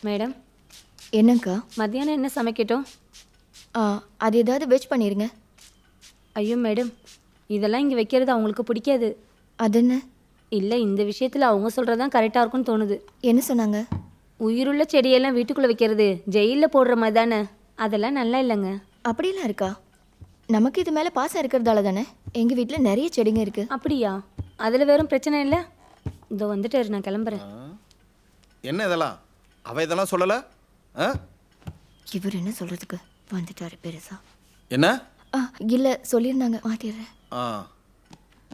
Madam, என்னங்கக்கா? மத்தியானம் என்ன சமைக்கட்டும்? அது ஏதாவது வெஜ் பண்ணிடுங்க. ஐயோ மேடம், இதெல்லாம் இங்கே வைக்கிறது அவங்களுக்கு பிடிக்காது. அது என்ன? இல்லை, இந்த விஷயத்தில் அவங்க சொல்கிறது தான் கரெக்டாக இருக்கும்னு தோணுது. என்ன சொன்னாங்க? உயிருள்ள செடியெல்லாம் வீட்டுக்குள்ளே வைக்கிறது ஜெயிலில் போடுற மாதிரி தானே, அதெல்லாம் நல்லா இல்லைங்க. அப்படிலாம் இருக்கா? நமக்கு இது மேலே பாசம் இருக்கிறதால தானே. எங்கள் வீட்டில் நிறைய செடிங்க இருக்கு. அப்படியா? அதில் வேறும் பிரச்சனை இல்லை. இதோ வந்துட்டாரு, நான் கிளம்புறேன். என்ன இதெல்லாம்? அவ இதெல்லாம் சொல்லல? இவர் என்ன சொல்றதுக்கு வந்துட்டாரு பெருசா? என்ன? இல்லை, சொல்லியிருந்தாங்க, மாத்திடுறேன்.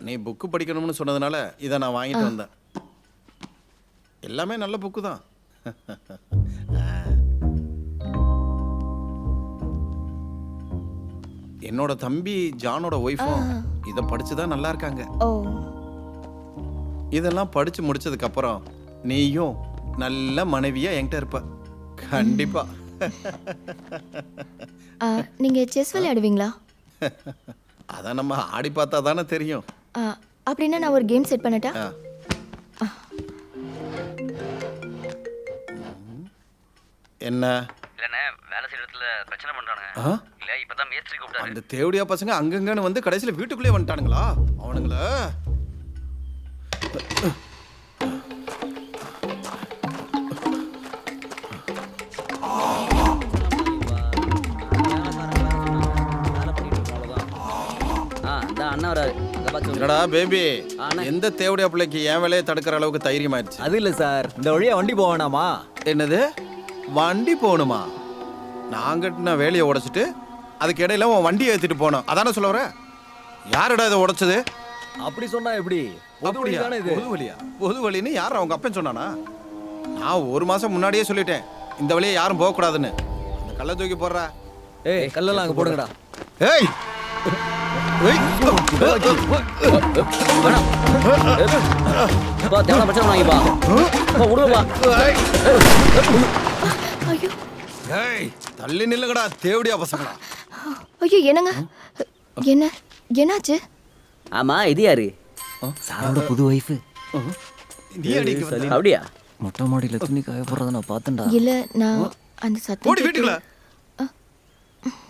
நீ புக்கு படிக்கணும்னு சொன்னதுனால இதை நான் வாங்கிட்டு வந்தேன். எல்லாமே நல்ல புக்கு தான். என்னோட தம்பி ஜானோட ஒய்ஃபும் இதை படிச்சுதான் நல்லா இருக்காங்க. ஓ, இதெல்லாம் படிச்சு முடிச்சதுக்கு அப்புறம் நீயும் நல்ல மனைவியா என்கிட்ட இருப்ப கண்டிப்பா. நீங்க செஸ் விளையாடுவீங்களா? அதான் நம்ம ஆடி பார்த்தா தானே தெரியும். அப்படின்னா நான் ஒரு கேம் செட் பண்ணட்டா? என்ன? இல்லண்ணே, வேலை செய்யற இடத்துல பிரச்சனை பண்றானுங்க. இல்ல, இப்பதான் மேஸ்திரி கூப்பிட்டாரு. அந்த தேவடியா பசங்க அங்கங்கன்னு வந்து கடைசியில வீட்டுக்குள்ளே வந்துட்டானுங்களா அவனுங்கள? என்னடா பேபி, எந்த தேவடியா பிள்ளைக்கு என் வேலையை தடுக்கிற அளவுக்கு தைரியம் ஆயிடுச்சு? அது இல்ல சார், இந்த வழியா வண்டி போவேனாமா? என்னது, வண்டி போகணுமா? நான் கட்டின வேலையை உடைச்சிட்டு அதுக்கு இடையில உன் வண்டியை ஏற்றிட்டு போனோம், அதானே சொல்ல வர? யாருடா இதை உடைச்சது? அப்படி சொன்னா எப்படி? பொது வழி தானே இது. பொது வழியா? பொது வழின்னு யார் அவங்க அப்பன் சொன்னானா? நான் 1 மாசம் முன்னாடியே சொல்லிட்டேன் இந்த வழியை யாரும் போகக்கூடாதுன்னு. அந்த கல்லை தூக்கி போடுறா. ஏய், கல்லெல்லாம் அங்க போடுங்கடா. ஏய் தள்ளி நில்லுங்கடா தேவடியா பசங்களா. ஐயோ, என்னங்க? என்ன என்னாச்சு? ஆமா, இது யாரு? சாரோட புது வைஃப். அப்படியா? மொட்டை மாடியில துணி காய போடுறத நான் பார்த்தேன்டா. இல்ல, நான் அந்த சத்தம் ஓடி வீட்டுக்குள்ள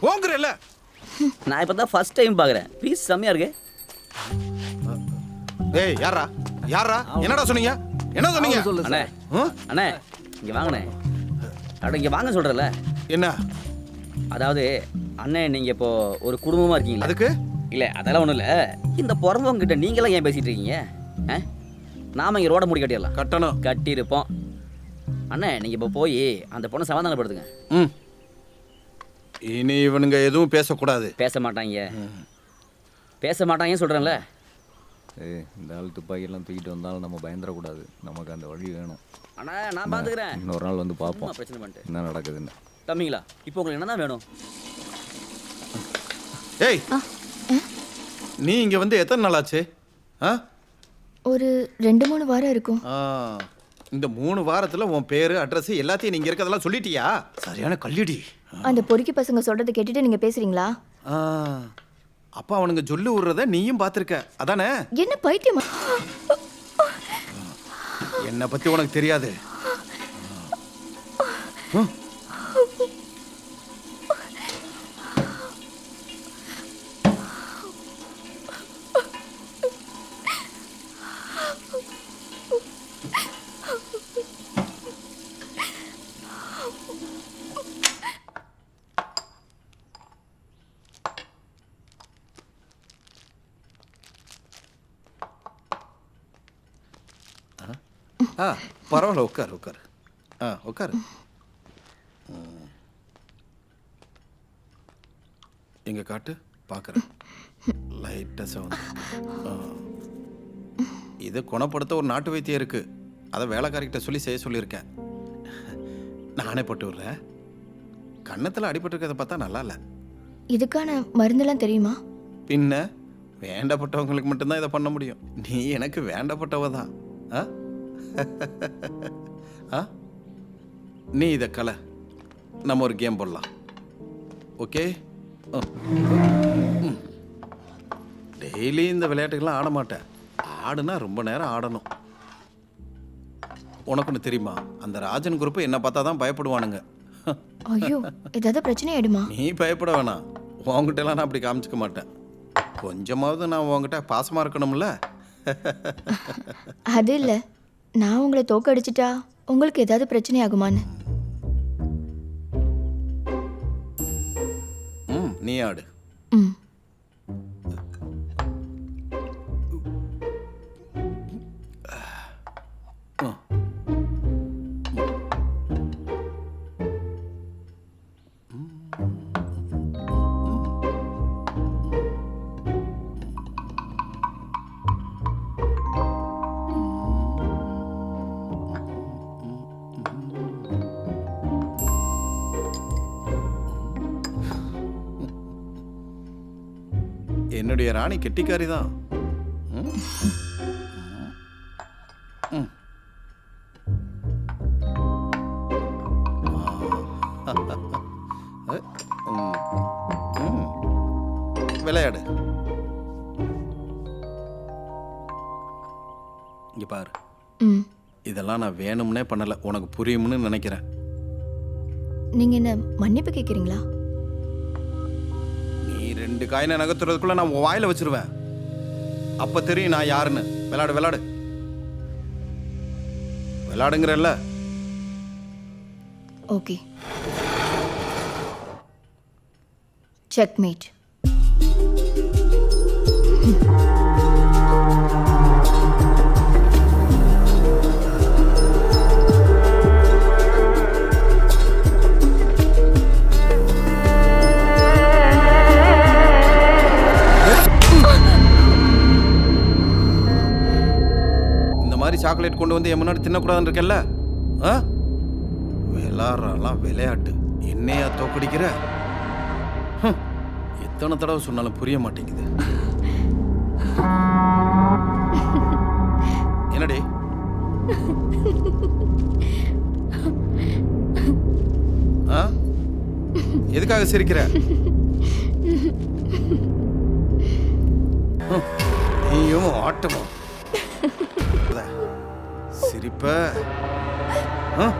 போங்கறல. நான் இப்பதான் ஃபர்ஸ்ட் டைம் பாக்குறேன். பீஸ் செமையா இருக்கு. ஏய், யாரா யாரா? என்னடா சொன்னீங்க? என்ன சொன்னீங்க? அண்ணே, அண்ணே, இங்க வாங்கண்ணே. அட, இங்க வாங்க சொல்றல. என்ன? அதாவது அண்ணே, நீங்க இப்போ ஒரு குடும்பமா இருக்கீங்களா? அதுக்கு இல்ல, அதெல்லாம் ஒண்ணும் இல்ல. இந்த பிறந்தவங்க கிட்ட நீங்களாம் ஏன் பேசிட்டு இருக்கீங்க? நாம இங்க ரோட முடி கட்டிடலாம். கட்டணும். கட்டியிருப்போம். அண்ணே, நீங்க இப்போ போய் அந்த பொண்ணை சமாதானப்படுத்துங்க. இனி இவனுங்க எதுவும் பேசக்கூடாது. பேச மாட்டாங்க, பேச மாட்டாங்க சொல்றேன்ல. இந்த ஆள் துப்பாக்கியெல்லாம் தூக்கிட்டு வந்தாலும் நம்ம பயந்துடக்கூடாது. நமக்கு அந்த வழி வேணும். அண்ணா, நான் பாத்துக்கிறேன். இன்னொரு நாள் வந்து பார்ப்போம் பிரச்சனை பண்ணிட்டு என்ன நடக்குதுன்னு. தம்பிங்களா, இப்போ உங்களுக்கு என்னதான் வேணும்? ஏய், நீ இங்க வந்து எத்தனை நாள் ஆச்சு? ஒரு 2-3 வாரம் இருக்கும். இந்த 3 வாரத்துல உன் பேரு, அட்ரஸ் எல்லாத்தையும் நீங்க இருக்கதெல்லாம் சொல்லிட்டியா? சரியான கல்லிடி. அந்த பொறுக்கி பசங்க சொல்றதை கேட்டுட்டு நீங்க பேசுறீங்களா? அப்பா அவனுங்க சொல்லி விடுறத நீயும் பார்த்திருக்க, அதானே? என்ன பைத்தியமா? என்னை பத்தி உனக்கு தெரியாது. பரவாயில்ல, உட்காரு உட்காரு. உட்காரு. எங்க காட்டு பார்க்குறேன். லைட்டாக சவுண்ட். இது குணப்படுத்த ஒரு நாட்டு வைத்தியம் இருக்கு, அதை வேலைக்காரிக்கிட்ட சொல்லி செய்ய சொல்லியிருக்கேன். நானே போட்டு விடுறேன். கன்னத்தில் அடிபட்டுருக்கிறத பார்த்தா நல்லா இல்லை. இதுக்கான மருந்தெல்லாம் தெரியுமா? பின்ன வேண்டப்பட்டவங்களுக்கு மட்டும்தான் இதை பண்ண முடியும். நீ எனக்கு வேண்டப்பட்டவ தான். நீ இதை கலை, நம்ம ஒரு கேம் போடலாம். ஓகே? டெய்லி இந்த விளையாட்டுக்கெல்லாம் ஆட மாட்டேன். ஆடுனா ரொம்ப நேரம் ஆடணும். உனக்கு ஒன்று தெரியுமா, அந்த ராஜன் குரூப் என்ன பார்த்தா தான் பயப்படுவானுங்க. ஐயோ ஏதாவது பிரச்சனை ஆயிடுமா? நீ பயப்பட வேணாம், உங்ககிட்டலாம் நான் அப்படி காமிச்சிக்க மாட்டேன். கொஞ்சமாவது நான் உங்ககிட்ட பாசமாக இருக்கணும்ல. அது இல்லை, நான் உங்களை தோக்கடிச்சிட்டா உங்களுக்கு ஏதாவது பிரச்சனை ஆகுமான்னு. நீ ஆடு. ம். என்னுடைய ராணி கெட்டிக்காரி தான். விளையாடு. இங்க பாரு, ம். இதெல்லாம் நான் வேணும்னே பண்ணல, உனக்கு புரியும்னு நினைக்கிறேன். நீங்க என்ன மன்னிப்பு கேட்குறீங்களா? நீ 2 காயினை நகர்த்துறதுக்குள்ள நான் உன் வாயில வச்சிருவேன். அப்ப தெரியும் நான் யாருன்னு. விளையாடு விளையாடு விளையாடுங்கிறல்ல. ஓகே. செக்மேட். சாக்லேட் கொண்டு வந்து என் முன்னாடி தின்னக்கூடாதுன்னு இருக்கல்ல. விளாட்றாலாம் விளையாட்டு, என்னையா தோக்கடிக்கிற? எத்தனை தடவை சொன்னாலும் புரிய மாட்டேங்குது. என்னடி எதுக்காக சிரிக்கிற? நீயும் ஆட்டமும் சிரிப்ப. Oh